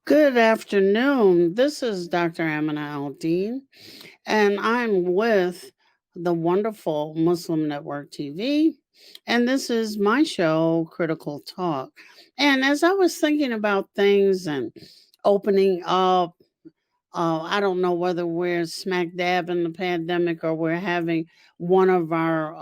Good afternoon. This is Dr. Amina Al-Deen, and I'm with the wonderful Muslim Network TV. And this is my show, Critical Talk. And as I was thinking about things and opening up, I don't know whether we're smack dab in the pandemic or we're having one of our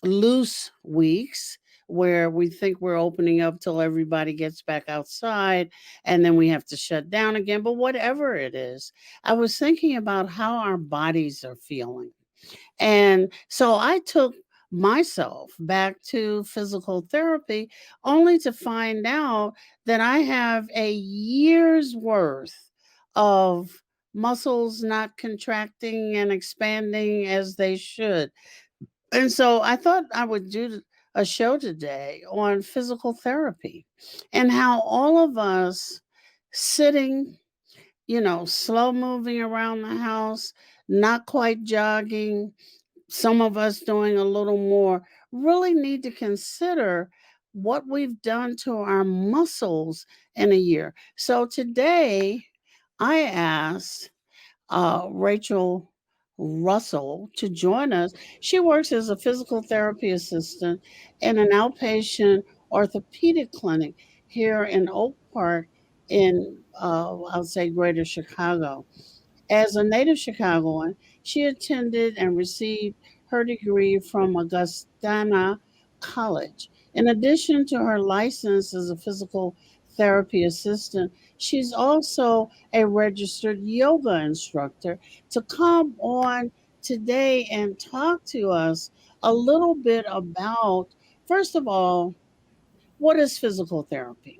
loose weeks where we think we're opening up till everybody gets back outside and then we have to shut down again. But whatever it is, I was thinking about how our bodies are feeling. And so I took myself back to physical therapy only to find out that I have a year's worth of muscles not contracting and expanding as they should. And so I thought I would do a show today on physical therapy and how all of us sitting, slow moving around the house, not quite jogging, some of us doing a little more, really need to consider what we've done to our muscles in a year. So today I asked Rachel Russell to join us. She works as a physical therapy assistant in an outpatient orthopedic clinic here in Oak Park in, I'll say, Greater Chicago. As a native Chicagoan, she attended and received her degree from Augustana College. In addition to her license as a physical therapy assistant, she's also a registered yoga instructor. To come on today and talk to us a little bit about, first of all, what is physical therapy?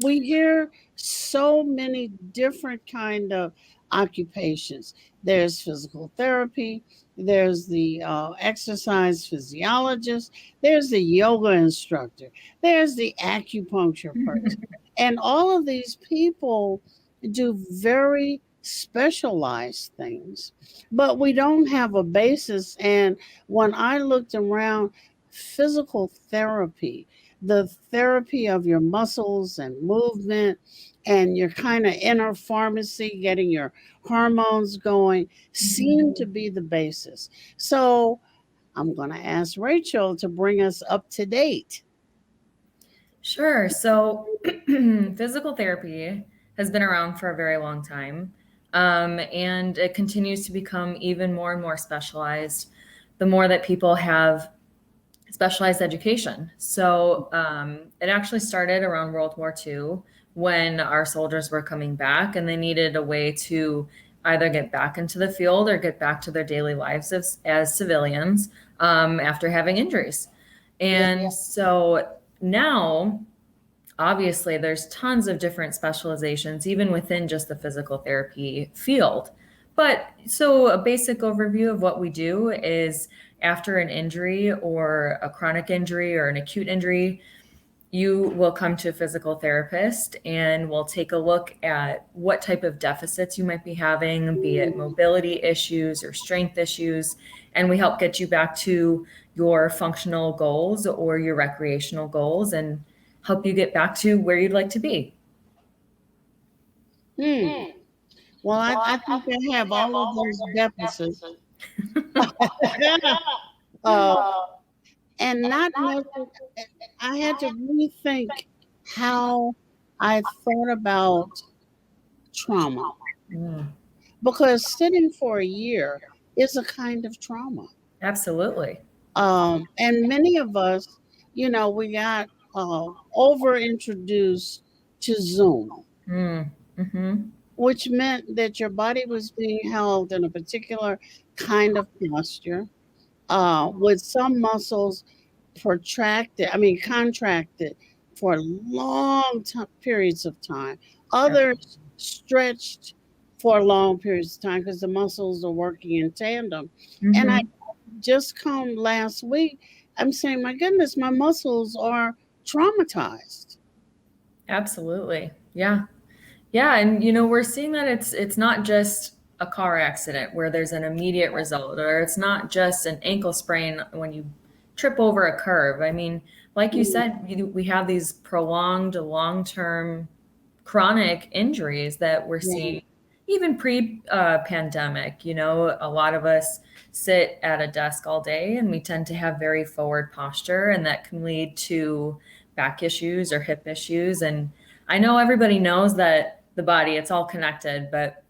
We hear so many different kind of occupations. There's physical therapy, there's the exercise physiologist, there's the yoga instructor, there's the acupuncture person. And all of these people do very specialized things, but we don't have a basis. And when I looked around, physical therapy, the therapy of your muscles and movement and your kind of inner pharmacy, getting your hormones going, seem to be the basis. So I'm going to ask Rachel to bring us up to date. Sure. So, physical therapy has been around for a very long time, and it continues to become even more and more specialized the more that people have specialized education. So, it actually started around World War II when our soldiers were coming back and they needed a way to either get back into the field or get back to their daily lives as civilians after having injuries. Yeah. And so now, obviously, there's tons of different specializations, even within just the physical therapy field. But so a basic overview of what we do is after an injury or a chronic injury or an acute injury, you will come to a physical therapist and we'll take a look at what type of deficits you might be having, be it mobility issues or strength issues. And we help get you back to your functional goals or your recreational goals and help you get back to where you'd like to be. Hmm. Well, I think I have all of those deficits. uh, and not much. I had to rethink how I thought about trauma Mm, because sitting for a year is a kind of trauma. absolutely. And many of us, we got over introduced to Zoom, Mm, mm-hmm. which meant that your body was being held in a particular kind of posture with some muscles contracted for periods of time. Yep. Others stretched for long periods of time because the muscles are working in tandem. And I Mm-hmm. just come last week, I'm saying, my goodness, my muscles are traumatized. Absolutely. Yeah. Yeah, and we're seeing that it's not just a car accident where there's an immediate result, or it's not just an ankle sprain when you trip over a curve. I mean, like you said, we have these prolonged long-term chronic injuries that we're Yeah. seeing even pre-pandemic. You know, a lot of us sit at a desk all day and we tend to have very forward posture, and that can lead to back issues or hip issues. And I know everybody knows that the body, it's all connected, but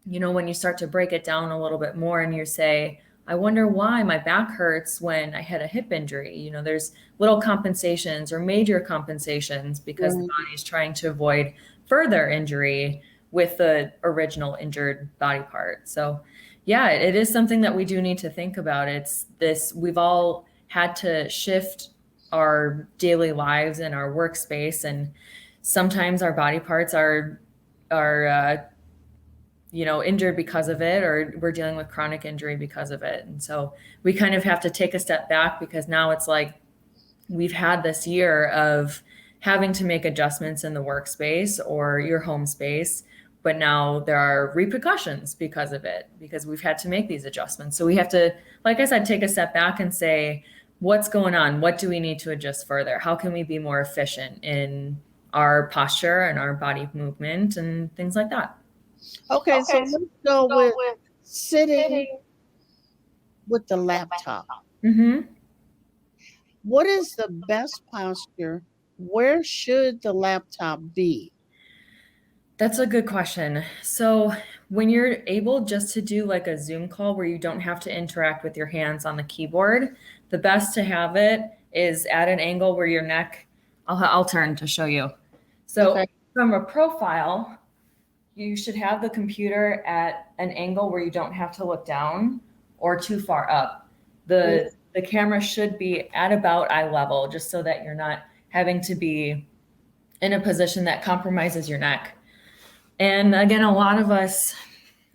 you know, when you start to break it down a little bit more and you say, I wonder why my back hurts when I had a hip injury. You know, there's little compensations or major compensations because the Right. body's trying to avoid further injury with the original injured body part. So, yeah, it is something that we do need to think about. It's this, we've all had to shift our daily lives and our workspace, and sometimes our body parts are you know, injured because of it, or we're dealing with chronic injury because of it. And so we kind of have to take a step back, because now it's like we've had this year of having to make adjustments in the workspace or your home space, but now there are repercussions because of it, because we've had to make these adjustments. So we have to, like I said, take a step back and say, what's going on? What do we need to adjust further? How can we be more efficient in our posture and our body movement and things like that? Okay, so let's go with sitting with the laptop. Mm-hmm. What is the best posture? Where should the laptop be? That's a good question. So, when you're able just to do like a Zoom call where you don't have to interact with your hands on the keyboard, the best to have it is at an angle where your neck, I'll turn to show you. So, Okay. from a profile, you should have the computer at an angle where you don't have to look down or too far up. Mm. The camera should be at about eye level, just so that you're not having to be in a position that compromises your neck. And again, a lot of us,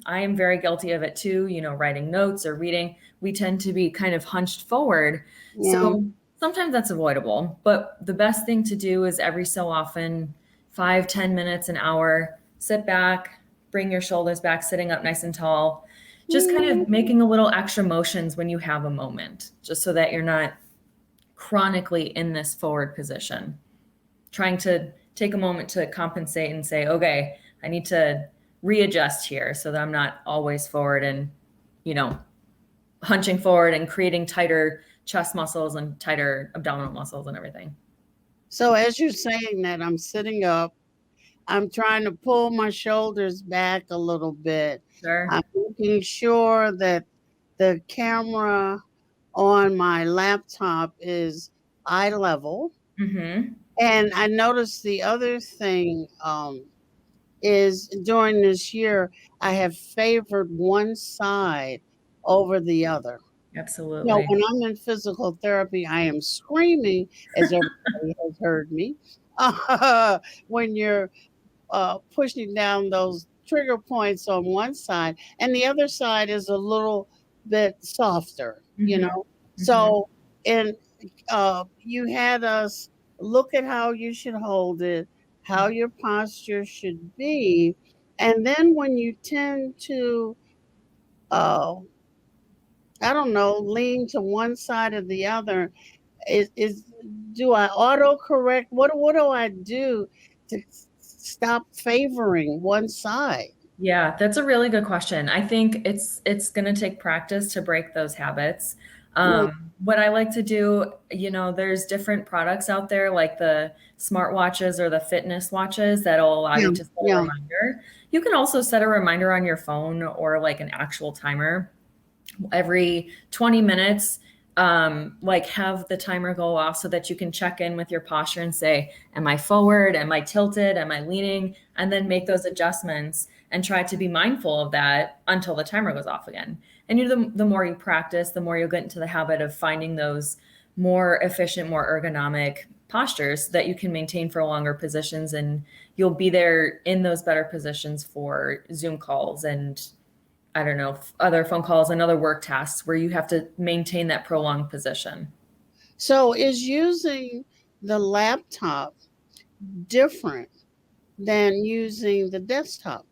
I am very guilty of it too, you know, writing notes or reading, we tend to be kind of hunched forward. Yeah. So sometimes that's avoidable. But the best thing to do is every so often, 5, 10 minutes, an hour, sit back, bring your shoulders back, sitting up nice and tall, just kind of making a little extra motions when you have a moment, just so that you're not chronically in this forward position, trying to take a moment to compensate and say, okay, I need to readjust here so that I'm not always forward and, you know, hunching forward and creating tighter chest muscles and tighter abdominal muscles and everything. So as you're saying that, I'm sitting up. I'm trying to pull my shoulders back a little bit. Sure. I'm making sure that the camera on my laptop is eye level. Mm-hmm. And I noticed the other thing is during this year, I have favored one side over the other. You know, Absolutely. when I'm in physical therapy, I am screaming, as everybody has heard me, when you're pushing down those trigger points on one side, and the other side is a little bit softer, you Mm-hmm. know. Mm-hmm. So, and you had us look at how you should hold it, how your posture should be, and then when you tend to, uh, I don't know, lean to one side or the other, is do I autocorrect? What do I do to stop favoring one side? Yeah, that's a really good question. I think it's going to take practice to break those habits. Yeah, What I like to do, you know, there's different products out there like the smartwatches or the fitness watches that'll allow yeah, you to set a yeah. reminder. You can also set a reminder on your phone or like an actual timer every 20 minutes. Like have the timer go off so that you can check in with your posture and say, am I forward? Am I tilted? Am I leaning? And then make those adjustments and try to be mindful of that until the timer goes off again. And you know, the more you practice, the more you'll get into the habit of finding those more efficient, more ergonomic postures that you can maintain for longer positions. And you'll be there in those better positions for Zoom calls and I don't know, other phone calls and other work tasks where you have to maintain that prolonged position. So is using the laptop different than using the desktop?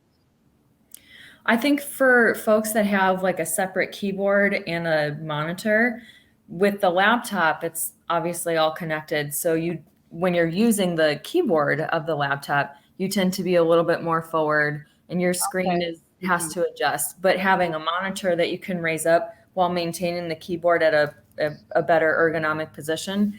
I think for folks that have like a separate keyboard and a monitor, with the laptop, it's obviously all connected. So you, when you're using the keyboard of the laptop, you tend to be a little bit more forward, and your screen has to adjust. But having a monitor that you can raise up while maintaining the keyboard at a better ergonomic position,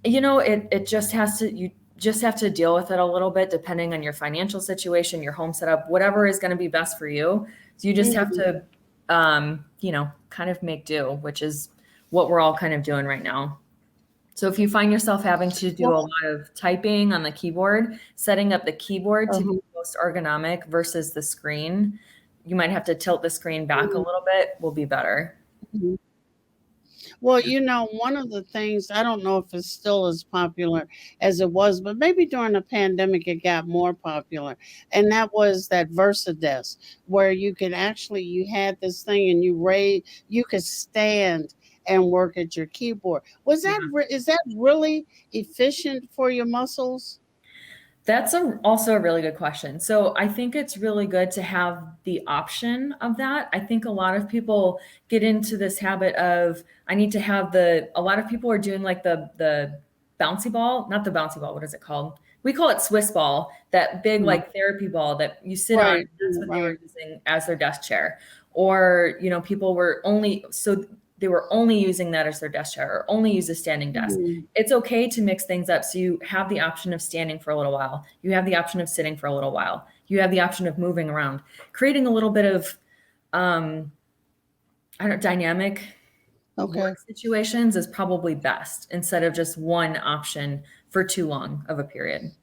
it just has to, you just have to deal with it a little bit depending on your financial situation, your home setup, whatever is going to be best for you. So you just have to, kind of make do, which is what we're all kind of doing right now. So if you find yourself having to do a lot of typing on the keyboard, setting up the keyboard to be most ergonomic versus the screen, you might have to tilt the screen back a little bit, will be better. Well, one of the things, I don't know if it's still as popular as it was, but maybe during the pandemic it got more popular. And that was that VersaDesk, where you had this thing and you could stand and work at your keyboard. Is that really efficient for your muscles? That's also a really good question. So I think it's really good to have the option of that. I think a lot of people get into this habit of, I need to have a lot of people are doing like the bouncy ball, not the bouncy ball. What is it called? We call it Swiss ball, that big like therapy ball that you sit on. Right. That's what they were using as their desk chair. Or, people were they were only using that as their desk chair or only use a standing desk. It's okay to mix things up. So you have the option of standing for a little while. You have the option of sitting for a little while. You have the option of moving around, creating a little bit of, dynamic work situations is probably best instead of just one option for too long of a period.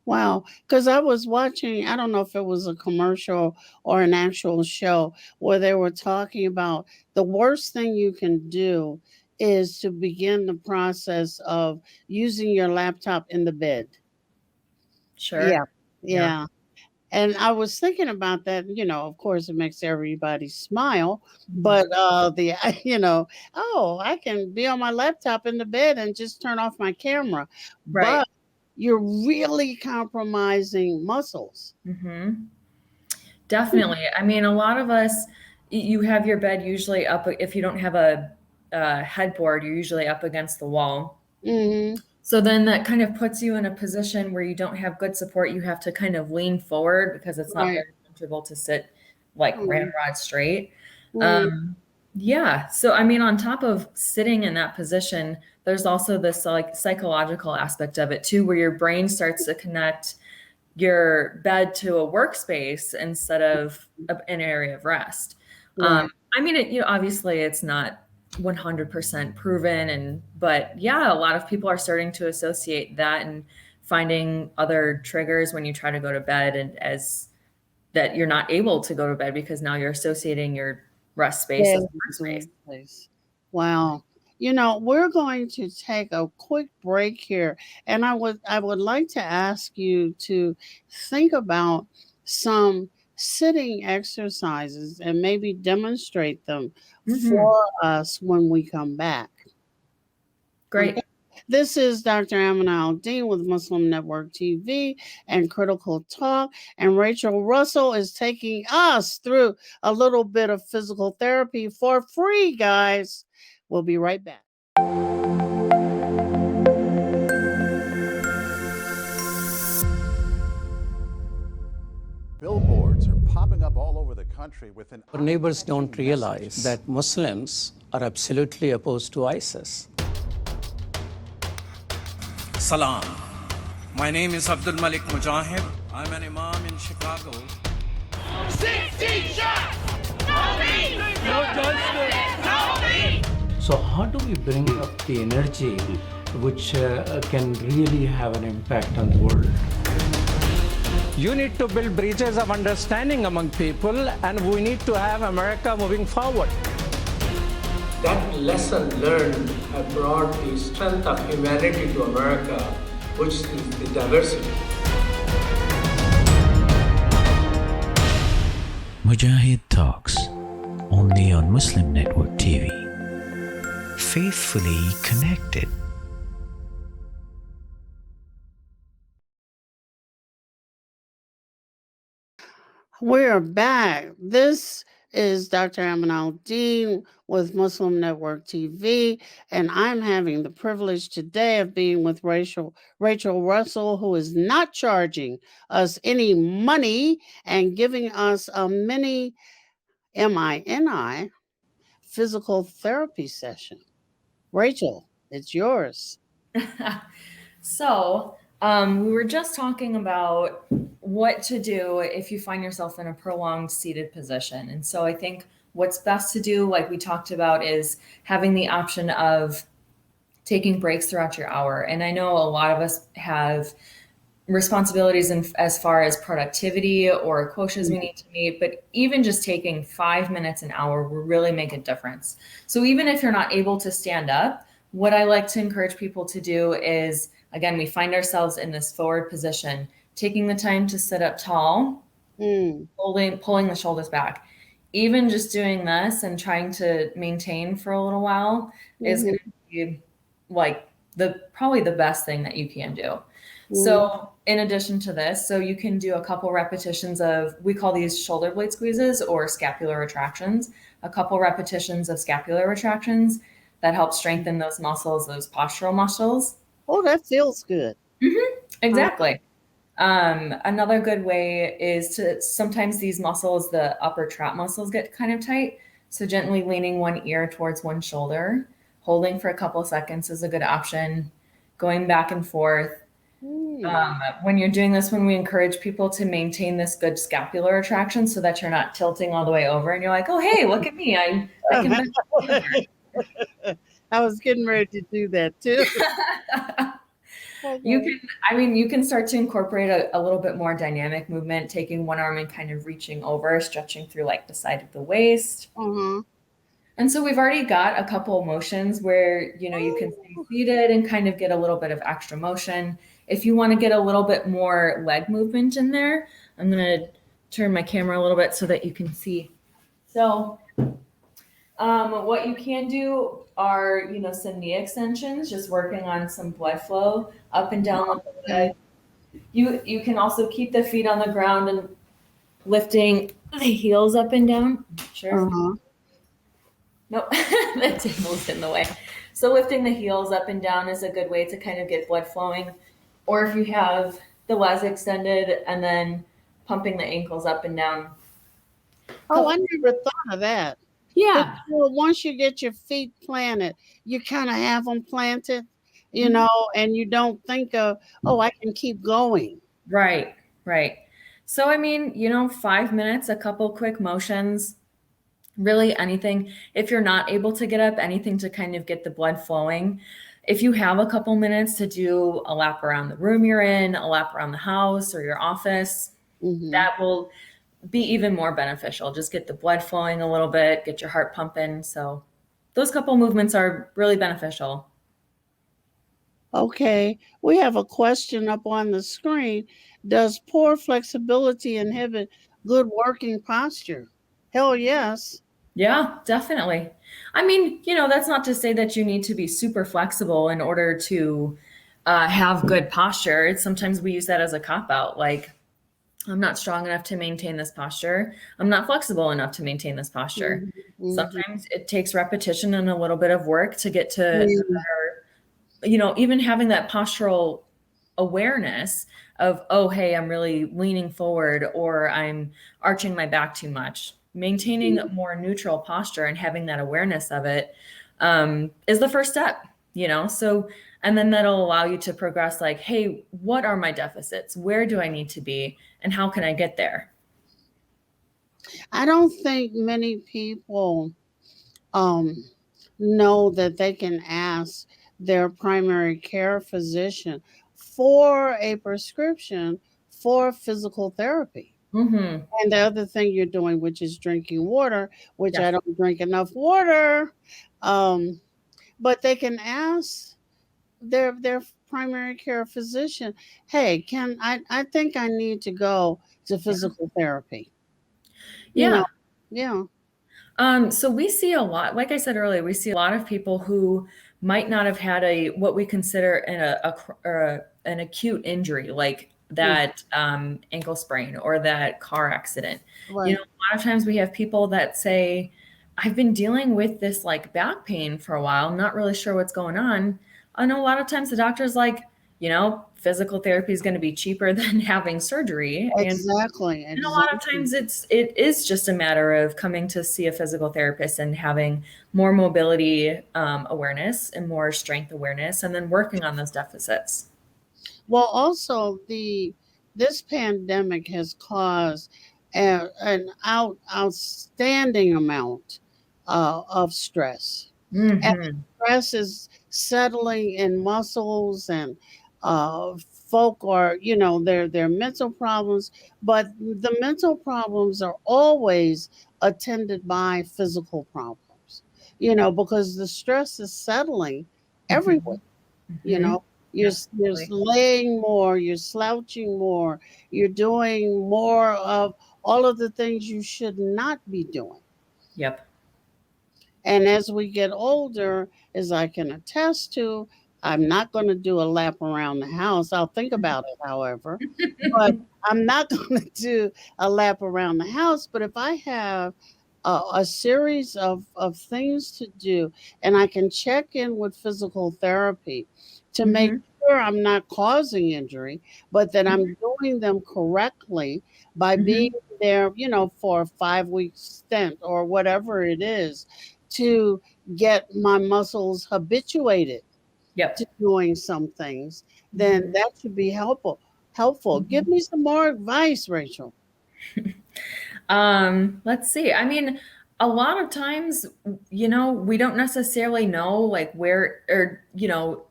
Wow, because I was watching, I don't know if it was a commercial or an actual show where they were talking about the worst thing you can do is to begin the process of using your laptop in the bed. Sure. Yeah. Yeah. And I was thinking about that, of course it makes everybody smile, but I can be on my laptop in the bed and just turn off my camera. Right. But you're really compromising muscles. Definitely. I mean, a lot of us, you have your bed usually up. If you don't have a headboard, you're usually up against the wall. So then that kind of puts you in a position where you don't have good support. You have to kind of lean forward because it's not very comfortable to sit like ramrod straight. Yeah. So, I mean, on top of sitting in that position, there's also this like psychological aspect of it too, where your brain starts to connect your bed to a workspace instead of an area of rest. I mean, obviously it's not 100% proven, but yeah, a lot of people are starting to associate that and finding other triggers when you try to go to bed, and as that you're not able to go to bed because now you're associating your rest space as workspace. Wow. We're going to take a quick break here, and I would like to ask you to think about some sitting exercises and maybe demonstrate them for us when we come back. Great. Okay. This is Dr. Amina Al-Deen with Muslim Network TV and Critical Talk. And Rachel Russell is taking us through a little bit of physical therapy for free, guys. We'll be right back. Billboards are popping up all over the country with an... Our neighbors don't realize that Muslims are absolutely opposed to ISIS. Salam. My name is Abdul Malik Mujahid. I'm an imam in Chicago. 16 shots! No me! No justice! No me! So how do we bring up the energy which can really have an impact on the world? You need to build bridges of understanding among people, and we need to have America moving forward. That lesson learned have brought the strength of humanity to America, which is the diversity. Mujahid Talks, only on Muslim Network TV. Faithfully connected. We're back. This is Dr. Al-Deen with Muslim Network TV, and I'm having the privilege today of being with Rachel Russell, who is not charging us any money and giving us a mini MINI physical therapy session. Rachel, it's yours. So, we were just talking about what to do if you find yourself in a prolonged seated position. And so I think what's best to do, like we talked about, is having the option of taking breaks throughout your hour. And I know a lot of us have responsibilities as far as productivity or quotas we need to meet, but even just taking 5 minutes an hour will really make a difference. So even if you're not able to stand up, what I like to encourage people to do is, again, we find ourselves in this forward position, taking the time to sit up tall, pulling the shoulders back. Even just doing this and trying to maintain for a little while is going to be like probably the best thing that you can do. So in addition to this, so you can do a couple repetitions of, we call these shoulder blade squeezes or scapular retractions, a couple repetitions of scapular retractions that help strengthen those muscles, those postural muscles. Oh, that feels good. Exactly. Another good way is to, sometimes these muscles, the upper trap muscles, get kind of tight. So gently leaning one ear towards one shoulder, holding for a couple of seconds is a good option. Going back and forth. When you're doing this, when we encourage people to maintain this good scapular retraction so that you're not tilting all the way over and you're like, oh, hey, look at me. I can bend. I was getting ready to do that too. You can start to incorporate a little bit more dynamic movement, taking one arm and kind of reaching over, stretching through like the side of the waist. And so we've already got a couple motions where, you can stay seated and kind of get a little bit of extra motion. If you want to get a little bit more leg movement in there, I'm going to turn my camera a little bit so that you can see. So what you can do are, some knee extensions, just working on some blood flow up and down the leg. You can also keep the feet on the ground and lifting the heels up and down. Sure. Nope, the table's in the way. So lifting the heels up and down is a good way to kind of get blood flowing. Or if you have the legs extended and then pumping the ankles up and down. Oh, I never thought of that. Yeah. But once you get your feet planted, you kind of have them planted, and you don't think of, oh, I can keep going. Right. So, 5 minutes, a couple quick motions, really anything. If you're not able to get up, anything to kind of get the blood flowing. If you have a couple minutes to do a lap around the room you're in, a lap around the house or your office, that will be even more beneficial. Just get the blood flowing a little bit, get your heart pumping. So those couple movements are really beneficial. Okay, we have a question up on the screen. Does poor flexibility inhibit good working posture? Hell yes. Yeah, definitely. That's not to say that you need to be super flexible in order to have good posture. Sometimes we use that as a cop-out, like, I'm not strong enough to maintain this posture. I'm not flexible enough to maintain this posture. Sometimes it takes repetition and a little bit of work to get to better, even having that postural awareness of, oh, hey, I'm really leaning forward or I'm arching my back too much. Maintaining a more neutral posture and having that awareness of it is the first step, So, and then that'll allow you to progress like, hey, what are my deficits? Where do I need to be? And how can I get there? I don't think many people know that they can ask their primary care physician for a prescription for physical therapy. And the other thing you're doing, which is drinking water, which I don't drink enough water, but they can ask their primary care physician, hey, I think I need to go to physical therapy. Yeah. So we see a lot, like I said earlier, we see a lot of people who might not have had what we consider an acute injury, like that ankle sprain or that car accident. Right. You know, a lot of times we have people that say, I've been dealing with this like back pain for a while, I'm not really sure what's going on. I know a lot of times the doctor's like, you know, physical therapy is going to be cheaper than having surgery. Exactly. And a lot of times it is just a matter of coming to see a physical therapist and having more mobility awareness and more strength awareness, and then working on those deficits. Well, also this pandemic has caused an outstanding amount of stress, and Mm-hmm. stress is settling in muscles, and folk are, their mental problems, but the mental problems are always attended by physical problems, because the stress is settling everywhere. You Mm-hmm. know, you're Absolutely. laying more, you're slouching more, you're doing more of all of the things you should not be doing. Yep. And as we get older, as I can attest to, I'm not going to do a lap around the house. I'll think about it, however, but I'm not going to do a lap around the house. But if I have a series of things to do, and I can check in with physical therapy to make Mm-hmm. sure I'm not causing injury, but that I'm doing them correctly by being Mm-hmm. there, for a 5 week stint or whatever it is, to get my muscles habituated to Yep. doing some things, then Mm-hmm. that should be helpful. Helpful. Give me some more advice, Rachel. Let's see. I mean, a lot of times, you know, we don't necessarily know like where, or, you know,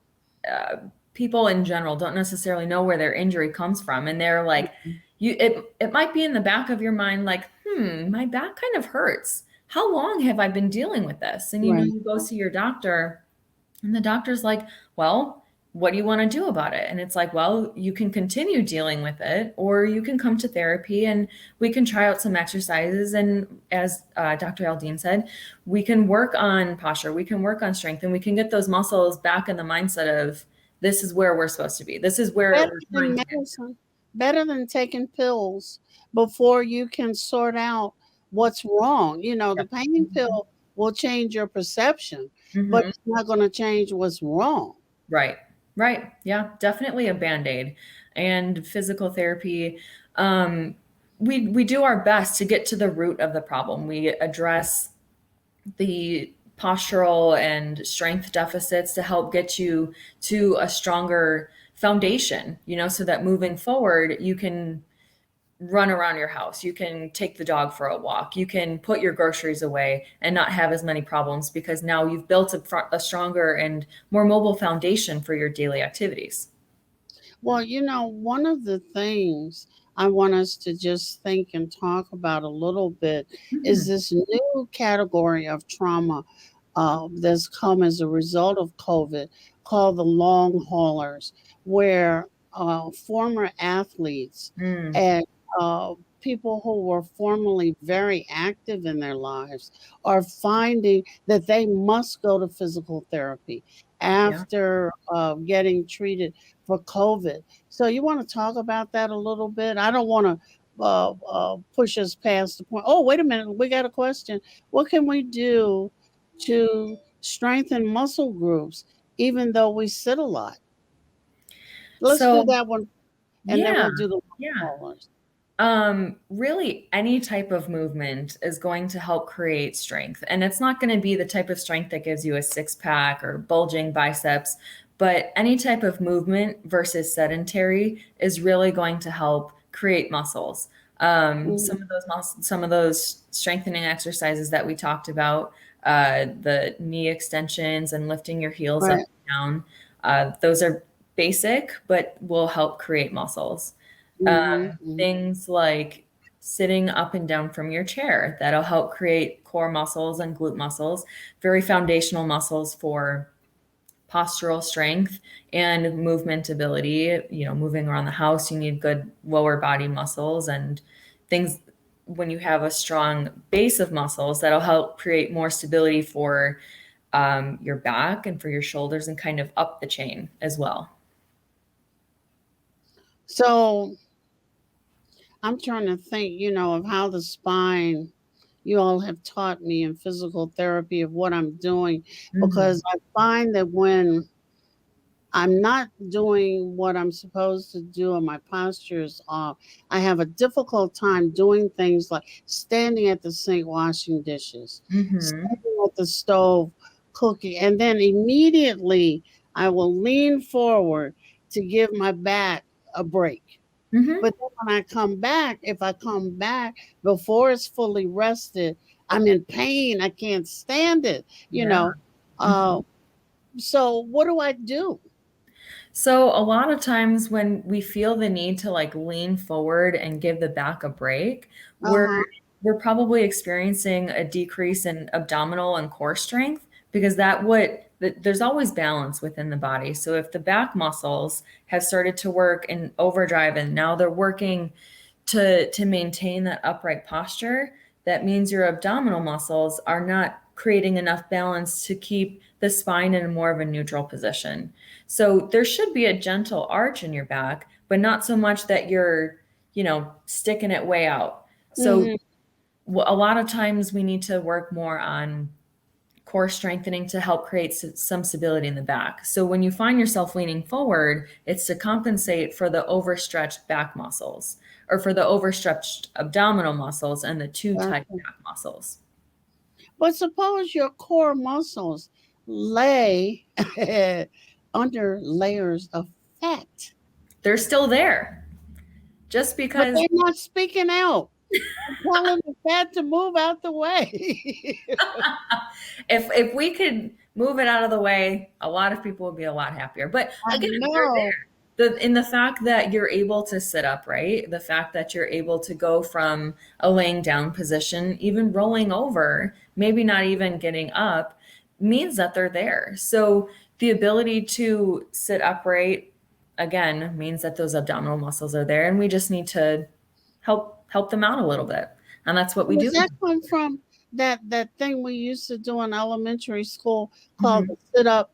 uh, people in general don't necessarily know where their injury comes from. And they're like, it might be in the back of your mind, like, my back kind of hurts. How long have I been dealing with this? And, you know, Right. you go see your doctor and the doctor's like, well, what do you want to do about it? And it's like, well, you can continue dealing with it, or you can come to therapy and we can try out some exercises. And as Dr. Al-Deen said, we can work on posture, we can work on strength, and we can get those muscles back in the mindset of this is where we're supposed to be. This is where Better we're than trying to get. medicine. Better than taking pills before you can sort out what's wrong. The pain pill will change your perception, but Mhm. it's not going to change what's wrong. Right. Right. Yeah, definitely a band-aid. And physical therapy, we do our best to get to the root of the problem. We address the postural and strength deficits to help get you to a stronger foundation, you know, so that moving forward, you can run around your house, you can take the dog for a walk, you can put your groceries away and not have as many problems because now you've built a stronger and more mobile foundation for your daily activities. Well, one of the things I want us to just think and talk about a little bit is Mhm. this new category of trauma that's come as a result of COVID, called the long haulers, where former athletes Mm, and people who were formerly very active in their lives are finding that they must go to physical therapy yeah. after getting treated for COVID. So, you want to talk about that a little bit? I don't want to push us past the point. Oh, wait a minute. We got a question. What can we do to strengthen muscle groups, even though we sit a lot? Let's do So, that one, and then yeah, we'll do the yeah. callers. Really, any type of movement is going to help create strength. And it's not going to be the type of strength that gives you a six pack or bulging biceps, but any type of movement versus sedentary is really going to help create muscles. Some Mhm. of those muscles, some of those strengthening exercises that we talked about, the knee extensions and lifting your heels up Right. and down, those are basic, but will help create muscles. Mhm. Mhm. Things like sitting up and down from your chair, that'll help create core muscles and glute muscles, very foundational muscles for postural strength and movement ability. You know, moving around the house, you need good lower body muscles and things. When you have a strong base of muscles, that'll help create more stability for your back and for your shoulders and kind of up the chain as well. So I'm trying to think, of how the spine, you all have taught me in physical therapy of what I'm doing, because I find that when I'm not doing what I'm supposed to do and my posture is off, I have a difficult time doing things like standing at the sink washing dishes, standing at the stove cooking, and then immediately I will lean forward to give my back a break. But then when I come back, if I come back before it's fully rested, I'm in pain. I can't stand it, you Yeah. know. So what do I do? So a lot of times when we feel the need to like lean forward and give the back a break, Uh-huh. we're probably experiencing a decrease in abdominal and core strength, because there's always balance within the body. So if the back muscles have started to work in overdrive and now they're working to maintain that upright posture, that means your abdominal muscles are not creating enough balance to keep the spine in more of a neutral position. So there should be a gentle arch in your back, but not so much that you're, sticking it way out. So Mhm. a lot of times we need to work more on core strengthening to help create some stability in the back. So when you find yourself leaning forward, it's to compensate for the overstretched back muscles, or for the overstretched abdominal muscles and the too tight Gotcha. back muscles. But suppose your core muscles lay under layers of fat, They're still there. Just but because they're not speaking out. I'm telling the fat to move out the way. if we could move it out of the way, a lot of people would be a lot happier. But I again, they're know. there. In the fact that you're able to sit up, right? The fact that you're able to go from a laying down position, even rolling over, maybe not even getting up, means that they're there. So the ability to sit upright, again, means that those abdominal muscles are there, and we just need to help them out a little bit. And that's what we Does do. that come from that thing we used to do in elementary school called Mhm. the sit up?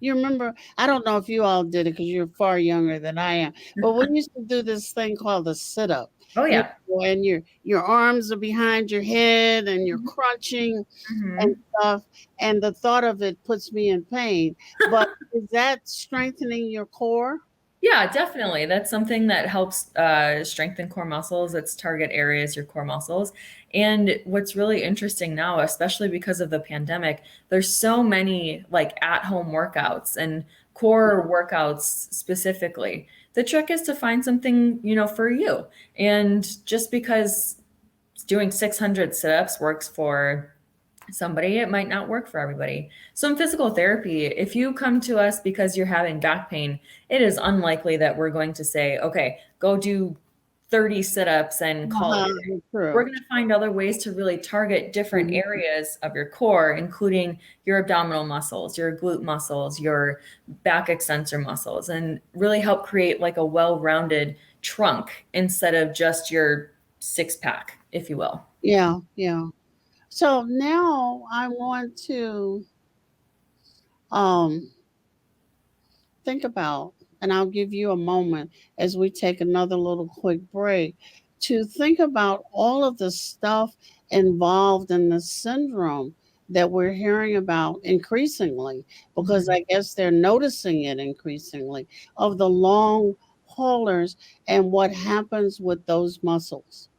You remember? I don't know if you all did it because you're far younger than I am, but we used to do this thing called the sit up. Oh yeah. And your arms are behind your head and you're crunching and Mhm. stuff. And the thought of it puts me in pain. But is that strengthening your core? Yeah, definitely. That's something that helps strengthen core muscles. Its target areas, your core muscles. And what's really interesting now, especially because of the pandemic, there's so many like at-home workouts and core workouts specifically. The trick is to find something, for you. And just because doing 600 sit-ups works for somebody, it might not work for everybody. So in physical therapy, if you come to us because you're having back pain, it is unlikely that we're going to say, okay, go do 30 sit-ups and call it a day. We're True. going to find other ways to really target different Mhm. areas of your core, including your abdominal muscles, your glute muscles, your back extensor muscles, and really help create like a well-rounded trunk instead of just your six pack, if you will. Yeah, yeah. So now I want to um think about, and I'll give you a moment as we take another little quick break to think about all of the stuff involved in the syndrome that we're hearing about increasingly, because I guess they're noticing it increasingly, of the long haulers and what happens with those muscles.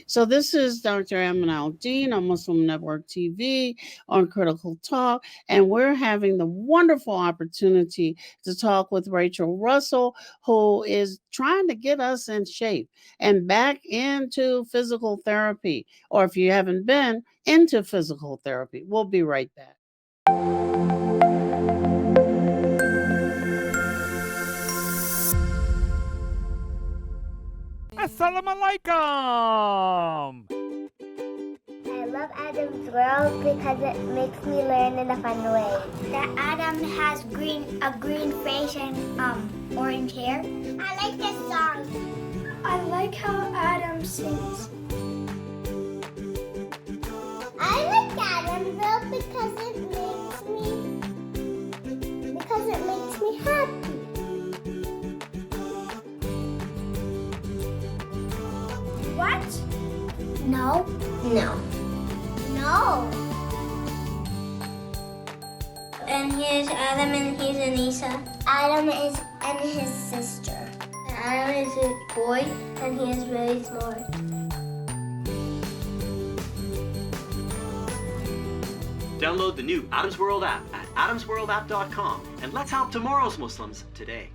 So this is Dr. Al-Deen on Muslim Network TV on Critical Talk, and we're having the wonderful opportunity to talk with Rachel Russell, who is trying to get us in shape and back into physical therapy, or if you haven't been into physical therapy. We'll be right back. Assalamu alaikum! I love Adam's World because it makes me learn in a fun way. That Adam has a green face and orange hair. I like this song. I like how Adam sings. I like Adam's World because it makes me happy. what? No. No. No. And here's Adam and here's Anissa. Adam is and his sister. Adam is a boy and he is really smart. Download the new Adam's World app at adamsworldapp.com and let's help tomorrow's Muslims today.